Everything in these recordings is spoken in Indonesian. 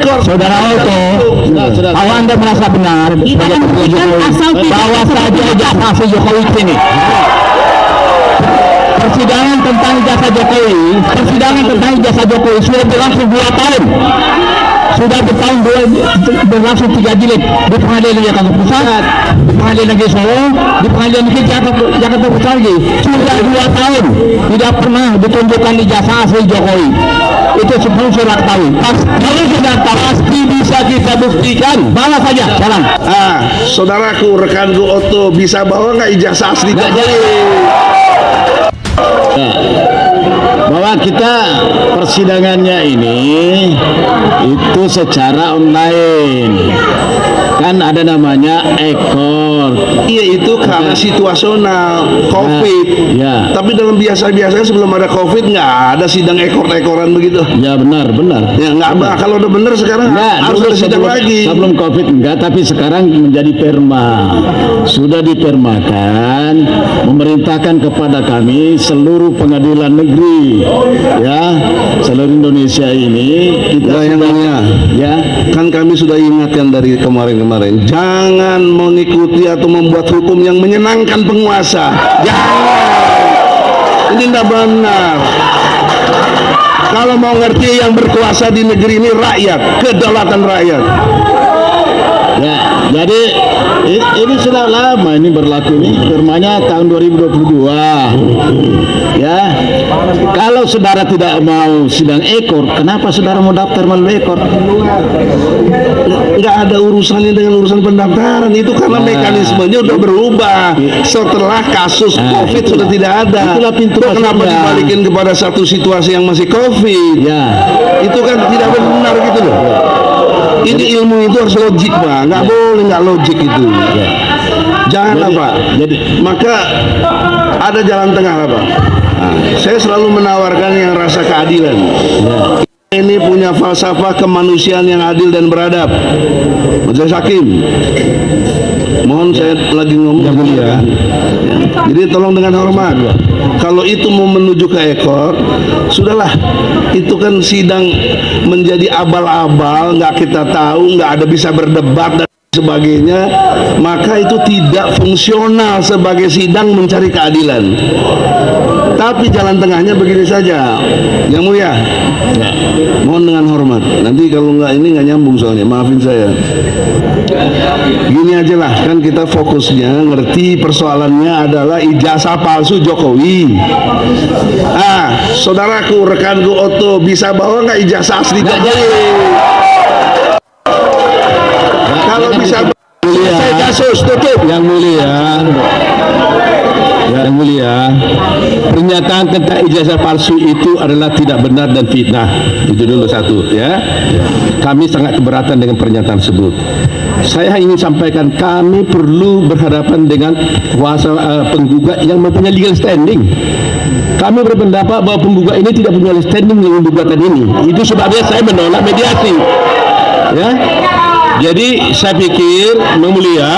ekor. Saudara Oto, kalau Anda merasa benar bawa saja ijazah Jokowi sini. Persidangan tentang ijazah Jokowi sudah berlangsung 2 tahun. Sudah berlangsung 3 jilid di Pengadilan Jakarta Pusat, di Pengadilan Negeri Solo, di Pengadilan Negeri Jakarta Pusat lagi. Sudah 2 tahun tidak pernah ditunjukkan ijazah asli Jokowi. Itu sebelum sudah ketahui. Kalau sudah pasti bisa kita buktikan. Bawa saja, jalan. Saudaraku, rekanku Oto, bisa bawa nggak ijazah asli Jokowi? Bahwa kita persidangannya ini itu secara online, kan ada namanya ekor. Iya, itu karena situasional COVID. Ya. Tapi dalam biasa-biasanya sebelum ada COVID nggak ada sidang ekor-ekoran begitu. Ya benar. Ya nggak, kalau udah bener sekarang harus ada sidang lagi. Sebelum COVID enggak, tapi sekarang menjadi perma. Sudah dipermakan, memerintahkan kepada kami seluruh pengadilan negeri, ya, seluruh Indonesia ini kita ya, kan kami sudah ingatkan dari kemarin-kemarin, jangan mengikuti atau membuat hukum yang menyenangkan penguasa. Jangan, ini tidak benar. Kalau mau ngerti, yang berkuasa di negeri ini rakyat, kedaulatan rakyat. Ya, jadi ini sudah lama ini berlaku, ini firmanya tahun 2022. Ya, kalau saudara tidak mau sidang ekor, kenapa saudara mau daftar melalui ekor? Nggak ada urusannya dengan urusan pendaftaran, itu karena mekanismenya udah berubah setelah kasus COVID sudah tidak ada. Itulah pintu masuknya. Kenapa dibalikin kepada satu situasi yang masih COVID? Ya, itu kan tidak benar gitu loh. Ini ilmu itu harus logik, Pak. Nggak boleh nggak logik itu. Jangan apa. Maka ada jalan tengah, Pak. Saya selalu menawarkan yang rasa keadilan. Ini punya falsafah kemanusiaan yang adil dan beradab. Majelis Hakim, mohon saya lagi ngomong ya. Jadi tolong dengan hormat. Kalau itu mau menuju ke ekor, sudahlah. Itu kan sidang menjadi abal-abal, nggak kita tahu, nggak ada bisa berdebat dan sebagainya. Maka itu tidak fungsional sebagai sidang mencari keadilan. Tapi jalan tengahnya begini saja, Yang Mulia. Mohon dengan hormat. Nanti kalau nggak ini nggak nyambung soalnya, maafin saya. Gini aja lah, kan kita fokusnya ngerti persoalannya adalah ijazah palsu Jokowi. Saudaraku, rekanku Oto, bisa bawa nggak ijazah asli Jokowi? Kalau bisa, saya kasus tutup. Yang mulia, pernyataan tentang ijazah palsu itu adalah tidak benar dan fitnah. Itu dulu satu, ya. Kami sangat keberatan dengan pernyataan tersebut. Saya ingin sampaikan, kami perlu berhadapan dengan kuasa penggugat yang mempunyai legal standing. Kami berpendapat bahwa penggugat ini tidak punya legal standing dengan gugatan ini. Itu sebabnya saya menolak mediasi. Ya. Jadi saya pikir, Yang Mulia,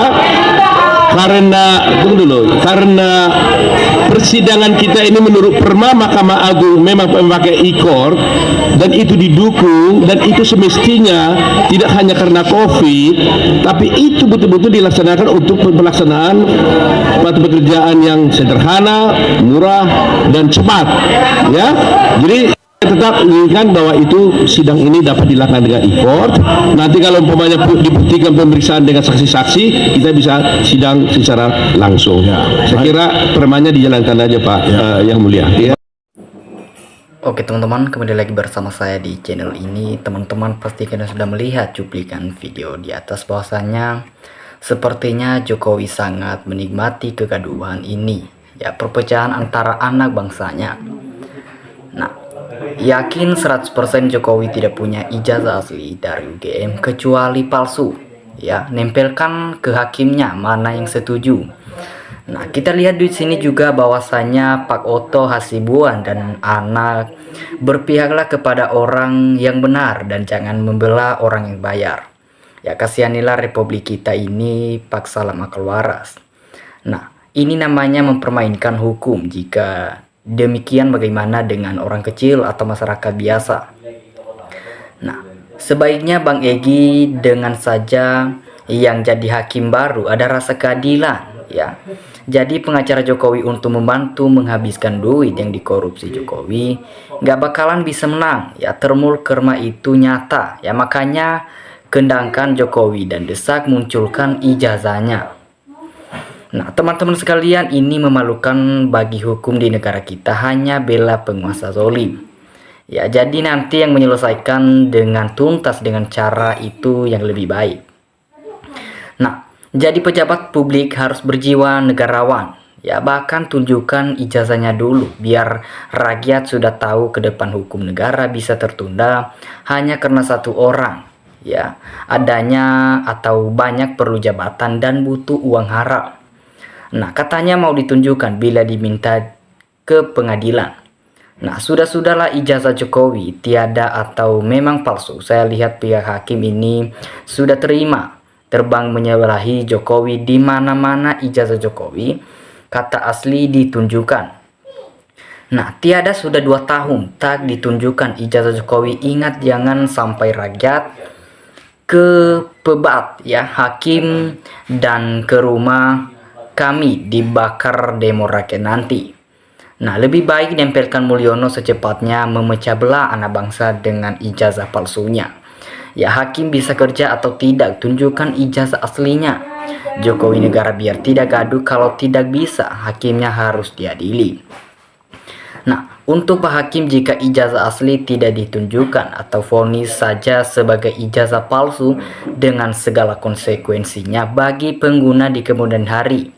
karena persidangan kita ini menurut Perma Mahkamah Agung memang memakai ikor, dan itu didukung, dan itu semestinya tidak hanya karena COVID, tapi itu betul-betul dilaksanakan untuk pelaksanaan pekerjaan yang sederhana, murah, dan cepat, ya. Jadi tetap inginkan bahwa itu sidang ini dapat dilakukan dengan ikor. Nanti kalau umpamanya dibuktikan pemeriksaan dengan saksi-saksi, kita bisa sidang secara langsung. Saya kira permanya dijalankan aja, Pak. Yang Mulia. Oke teman-teman, kembali lagi bersama saya di channel ini. Teman-teman pastikan sudah melihat cuplikan video di atas, bahwasanya sepertinya Jokowi sangat menikmati kegaduhan ini, ya, perpecahan antara anak bangsanya. Nah, yakin 100% Jokowi tidak punya ijazah asli dari UGM kecuali palsu, ya, nempelkan ke hakimnya mana yang setuju. Nah, kita lihat di sini juga bahwasanya Pak Oto Hasibuan dan anak berpihaklah kepada orang yang benar dan jangan membela orang yang bayar. Ya, kasihanilah Republik kita ini, Pak Salam Akal Waras. Nah, ini namanya mempermainkan hukum. Jika demikian, bagaimana dengan orang kecil atau masyarakat biasa? Nah, Sebaiknya Bang Egi dengan saja yang jadi hakim baru ada rasa keadilan, ya. Jadi pengacara Jokowi untuk membantu menghabiskan duit yang dikorupsi Jokowi nggak bakalan bisa menang, ya. Termul kerma itu nyata, ya. Makanya kendangkan Jokowi dan desak munculkan ijazahnya. Nah, teman-teman sekalian, ini memalukan bagi hukum di negara kita, hanya bela penguasa zalim. Ya, jadi nanti yang menyelesaikan dengan tuntas dengan cara itu yang lebih baik. Nah, jadi pejabat publik harus berjiwa negarawan. Ya, bahkan tunjukkan ijazahnya dulu biar rakyat sudah tahu ke depan hukum negara bisa tertunda hanya karena satu orang. Ya, adanya atau banyak perlu jabatan dan butuh uang haram. Nah, katanya mau ditunjukkan bila diminta ke pengadilan. Nah, sudahlah ijazah Jokowi tiada atau memang palsu. Saya lihat pihak hakim ini sudah terima terbang menyalahi Jokowi di mana-mana ijazah Jokowi kata asli ditunjukkan. Nah, tiada sudah 2 tahun tak ditunjukkan ijazah Jokowi. Ingat jangan sampai rakyat ke pebat, ya, hakim dan ke rumah kami dibakar demo rakyat nanti. Nah, lebih baik nempelkan Mulyono secepatnya memecah belah anak bangsa dengan ijazah palsunya. Ya, hakim bisa kerja atau tidak, tunjukkan ijazah aslinya. Jokowi negara biar tidak gaduh, kalau tidak bisa hakimnya harus diadili. Nah, untuk Pak Hakim jika ijazah asli tidak ditunjukkan atau vonis saja sebagai ijazah palsu dengan segala konsekuensinya bagi pengguna di kemudian hari.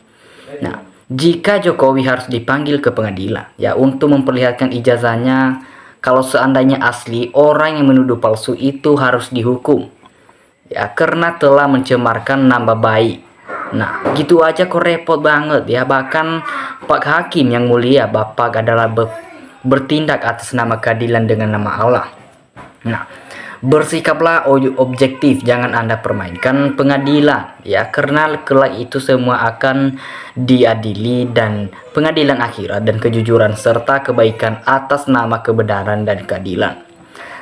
Nah, jika Jokowi harus dipanggil ke pengadilan, ya, untuk memperlihatkan ijazahnya, kalau seandainya asli, orang yang menuduh palsu itu harus dihukum, ya, karena telah mencemarkan nama baik. Nah, gitu aja kok repot banget, ya. Bahkan Pak Hakim yang mulia, Bapak adalah bertindak atas nama keadilan dengan nama Allah. Nah, bersikaplah objektif, jangan Anda permainkan pengadilan, ya, karena kelak itu semua akan diadili dan pengadilan akhirat dan kejujuran serta kebaikan atas nama kebenaran dan keadilan.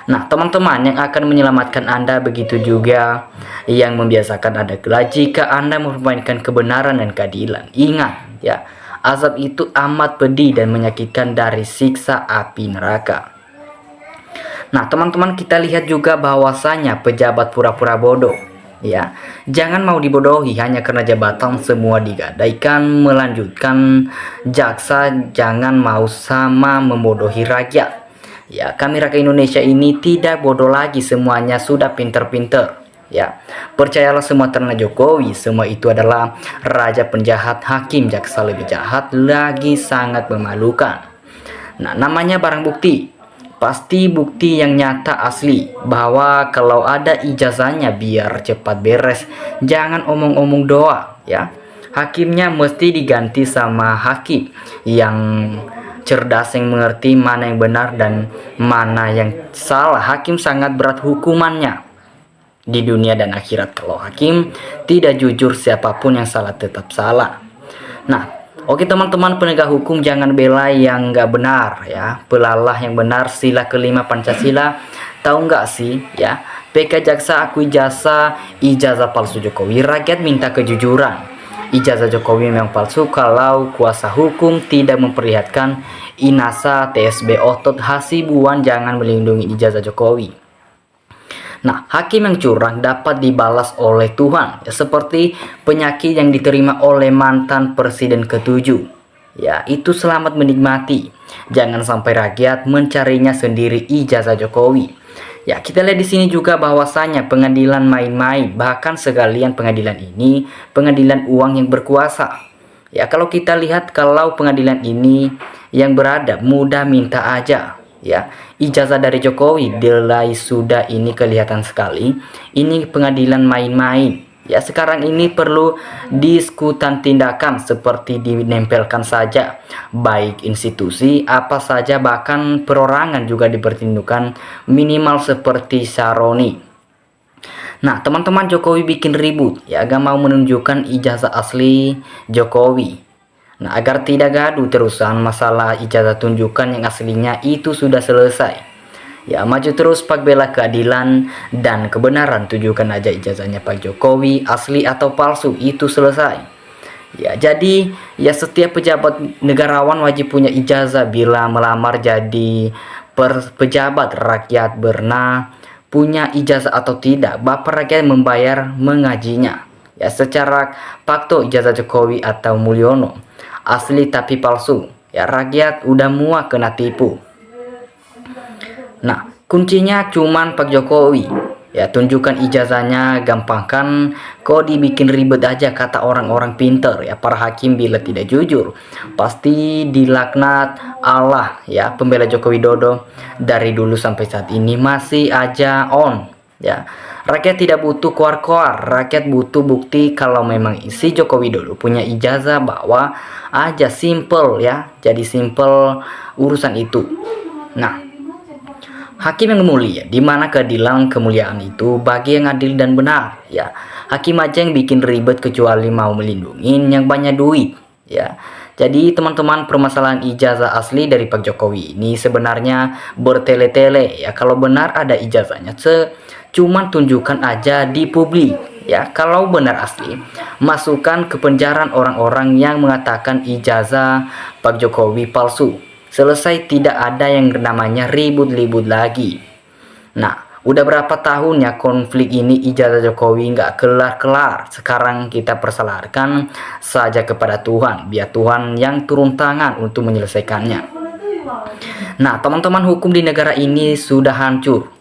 Nah, teman-teman yang akan menyelamatkan Anda begitu juga yang membiasakan Anda kelak jika Anda mempermainkan kebenaran dan keadilan. Ingat, ya, azab itu amat pedih dan menyakitkan dari siksa api neraka. Nah, teman-teman, kita lihat juga bahwasanya pejabat pura-pura bodoh, ya. Jangan mau dibodohi hanya karena jabatan semua digadaikan melanjutkan. Jaksa jangan mau sama membodohi rakyat. Ya, kami rakyat Indonesia ini tidak bodoh lagi, semuanya sudah pinter-pinter. Ya, percayalah semua terhadap Jokowi, semua itu adalah raja penjahat, hakim jaksa lebih jahat lagi, sangat memalukan. Nah, namanya barang bukti. Pasti bukti yang nyata asli, bahwa kalau ada ijazahnya biar cepat beres, jangan omong-omong doa, ya. Hakimnya mesti diganti sama hakim yang cerdas, yang mengerti mana yang benar dan mana yang salah. Hakim sangat berat hukumannya di dunia dan akhirat. Kalau hakim tidak jujur, siapapun yang salah tetap salah. Nah, oke teman-teman penegak hukum, jangan bela yang nggak benar, ya. Belalah yang benar, sila kelima Pancasila. Tahu nggak sih, ya, PK Jaksa akui jasa ijazah palsu Jokowi. Rakyat minta kejujuran. Ijazah Jokowi memang palsu kalau kuasa hukum tidak memperlihatkan. Inasa, TSB, Otot, Hasibuan jangan melindungi ijazah Jokowi. Nah, hakim yang curang dapat dibalas oleh Tuhan, ya, seperti penyakit yang diterima oleh mantan presiden ke-7. Ya, itu selamat menikmati. Jangan sampai rakyat mencarinya sendiri ijazah Jokowi. Ya, kita lihat di sini juga bahwasanya pengadilan main-main, bahkan sekalian pengadilan ini pengadilan uang yang berkuasa. Ya, kalau kita lihat kalau pengadilan ini yang beradab, mudah minta aja. Ya, ijazah dari Jokowi delay sudah ini kelihatan sekali. Ini pengadilan main-main. Ya, sekarang ini perlu diskutan tindakan seperti dinempelkan saja, baik institusi apa saja, bahkan perorangan juga dipertindukan minimal seperti Saroni. Nah, teman-teman, Jokowi bikin ribut, ya, gak mau menunjukkan ijazah asli Jokowi. Nah, agar tidak gaduh terusan masalah ijazah tunjukkan yang aslinya itu sudah selesai. Ya, maju terus Pak bela keadilan dan kebenaran, tunjukkan aja ijazahnya Pak Jokowi asli atau palsu, itu selesai. Ya, jadi ya setiap pejabat negarawan wajib punya ijazah bila melamar jadi pejabat rakyat. Berna punya ijazah atau tidak, bapak rakyat membayar mengajinya. Ya, secara fakto ijazah Jokowi atau Mulyono asli tapi palsu. Ya, rakyat udah muak kena tipu. Nah, kuncinya cuman Pak Jokowi. Ya, tunjukkan ijazahnya, gampangkan, kok dibikin ribet aja kata orang-orang pinter. Ya, para hakim bila tidak jujur pasti dilaknat Allah. Ya, pembela Joko Widodo dari dulu sampai saat ini masih aja on. Ya, rakyat tidak butuh koar-koar, rakyat butuh bukti kalau memang isi Joko Widodo punya ijazah, bawa aja, simple ya. Jadi simple urusan itu. Nah, hakim yang mulia, di mana keadilan kemuliaan itu bagi yang adil dan benar. Ya, hakim aja yang bikin ribet kecuali mau melindungi yang banyak duit. Ya, jadi teman-teman, permasalahan ijazah asli dari Pak Jokowi ini sebenarnya bertele-tele. Ya, kalau benar ada ijazahnya, cuman tunjukkan aja di publik. Ya, kalau benar asli, masukkan ke penjara orang-orang yang mengatakan ijazah Pak Jokowi palsu. Selesai, tidak ada yang namanya ribut-ribut lagi. Nah, udah berapa tahun ya konflik ini, ijazah Jokowi nggak kelar-kelar. Sekarang kita persalahkan saja kepada Tuhan, biar Tuhan yang turun tangan untuk menyelesaikannya. Nah, teman-teman, hukum di negara ini sudah hancur.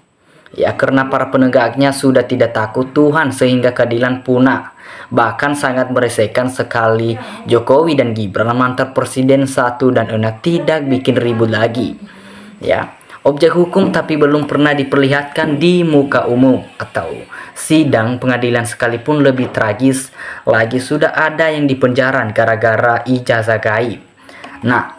Ya, karena para penegaknya sudah tidak takut Tuhan sehingga keadilan punah. Bahkan sangat meresahkan sekali Jokowi dan Gibran mantan presiden 1 dan 6 tidak bikin ribut lagi. Ya, objek hukum tapi belum pernah diperlihatkan di muka umum atau sidang pengadilan, sekalipun lebih tragis lagi sudah ada yang dipenjara gara-gara ijazah gaib. Nah,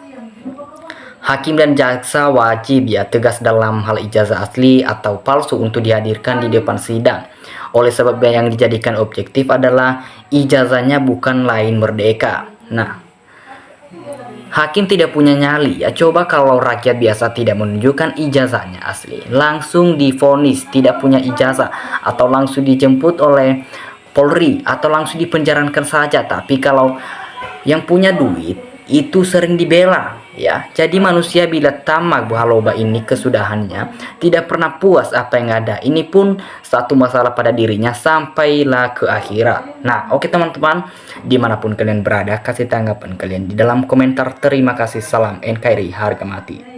hakim dan jaksa wajib ya tegas dalam hal ijazah asli atau palsu untuk dihadirkan di depan sidang. Oleh sebab yang dijadikan objektif adalah ijazahnya, bukan lain merdeka. Nah, hakim tidak punya nyali ya. Coba kalau rakyat biasa tidak menunjukkan ijazahnya asli, langsung divonis tidak punya ijazah atau langsung dijemput oleh Polri atau langsung dipenjarakan saja. Tapi kalau yang punya duit itu sering dibela ya. Jadi manusia bila tamak bahaloba ini kesudahannya, tidak pernah puas apa yang ada. Ini pun satu masalah pada dirinya sampailah ke akhirat. Nah, oke teman-teman, dimanapun kalian berada, kasih tanggapan kalian di dalam komentar. Terima kasih, salam NKRI harga mati.